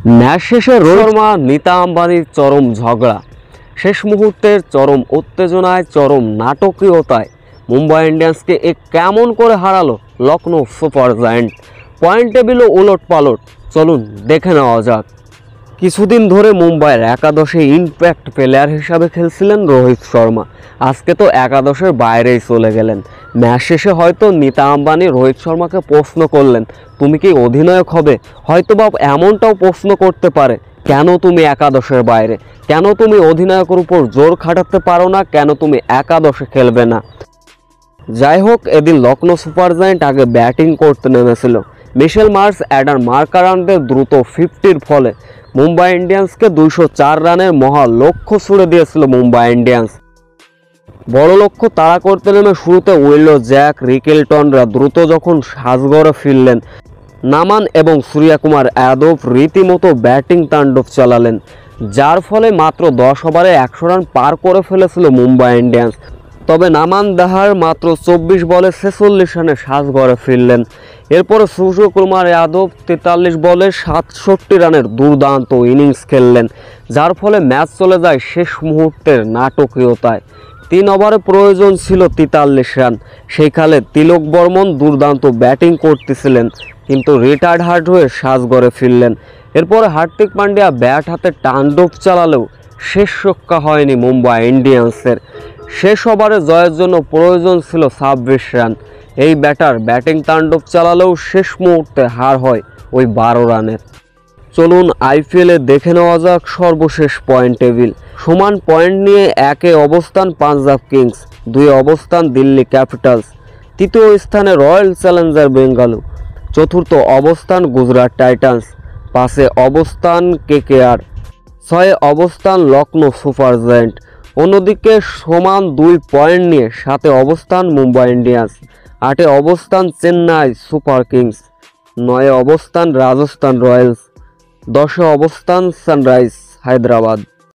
Match শেষে রোহিত শর্মা নীতা আম্বানির চরম ঝগড়া। শেষ মুহূর্তের চরম উত্তেজনায়, চরম নাটকীয়তায় মুম্বাই ইন্ডিয়ান্সকে কেমন করে হারালো লখনৌ সুপার জায়ান্ট। পয়েন্ট টেবিলও উলট পালট, চলুন দেখে নেওয়া যাক। কিছুদিন ধরে মুম্বাইয়ের একাদশে ইম্প্যাক্ট প্লেয়ার হিসাবে খেলছিলেন রোহিত শর্মা। আজকে তো একাদশের বাইরেই চলে গেলেন। ম্যাচ শেষে হয়তো নীতা আম্বানি রোহিত শর্মাকে প্রশ্ন করলেন, তুমি কি অধিনায়ক হবে? হয়তো বা এমনটাও প্রশ্ন করতে পারে, কেন তুমি একাদশের বাইরে, কেন তুমি অধিনায়কের উপর জোর খাটাতে পারো না, কেন তুমি একাদশে খেলবে না। যাই হোক, এদিন লখনৌ সুপার জায়ান্ট আগে ব্যাটিং করতে নেমেছিল। মিশেল মার্শ, অ্যাডাম মার্কারানদের দ্রুত 50-র ফলে মুম্বাই ইন্ডিয়ান্সকে 204 রানের মহা লক্ষ্য ছুড়ে দিয়েছিল মুম্বাই ইন্ডিয়ান্স। বড় লক্ষ্য তাড়া করতে নেমে শুরুতে উইলো জ্যাক, রিকেলটনরা দ্রুত যখন সাজঘরে ফিরলেন, নামান এবং সূর্যকুমার যাদব রীতিমতো ব্যাটিং তাণ্ডব চালালেন, যার ফলে মাত্র 10 ওভারে 100 রান পার করে ফেলেছিল মুম্বাই ইন্ডিয়ান্স। তবে নামান দাহার মাত্র 24 বলে 46 রানে সাজঘরে ফিরলেন। এরপরে সূর্যকুমার যাদব 43 বলে 67 রানের দুর্দান্ত ইনিংস খেললেন, যার ফলে ম্যাচ চলে যায় শেষ মুহূর্তের নাটকীয়তায়। 3 ওভারে প্রয়োজন ছিল 43 রান। সেইখানে তিলক বর্মন দুর্দান্ত ব্যাটিং করতেছিলেন, কিন্তু রিটায়ার্ড হার্ট হয়ে সাজঘরে ফিরলেন। এরপরে হার্দিক পান্ডিয়া ব্যাট হাতে তাণ্ডব চালালেও শেষ রক্ষা হয়নি মুম্বাই ইন্ডিয়ান্সের। শেষ ওভারে জয়ের জন্য প্রয়োজন ছিল 26 রান। এই ব্যাটার ব্যাটিং তাণ্ডব চালালেও শেষ মুহূর্তে হার হয় ওই 12 রানের। চলুন আইপিএলে দেখে নেওয়া যাক সর্বশেষ পয়েন্ট টেবিল। সমান পয়েন্ট নিয়ে 1-এ অবস্থান পাঞ্জাব কিংস, 2-এ অবস্থান দিল্লি ক্যাপিটালস, 3য় স্থানে রয়্যাল চ্যালেঞ্জার বেঙ্গালুরু, 4র্থ অবস্থান গুজরাট টাইটান্স, 5-এ অবস্থান কেকেআর, 6-এ অবস্থান লখনৌ সুপার জায়ান্ট। অন্যদিকে সমান 2 পয়েন্ট নিয়ে 7-এ অবস্থান মুম্বাই ইন্ডিয়ান্স, 8-এ অবস্থান চেন্নাই সুপার কিংস, 9-এ অবস্থান রাজস্থান রয়্যালস, 10-এ অবস্থান সানরাইজ হায়দ্রাবাদ।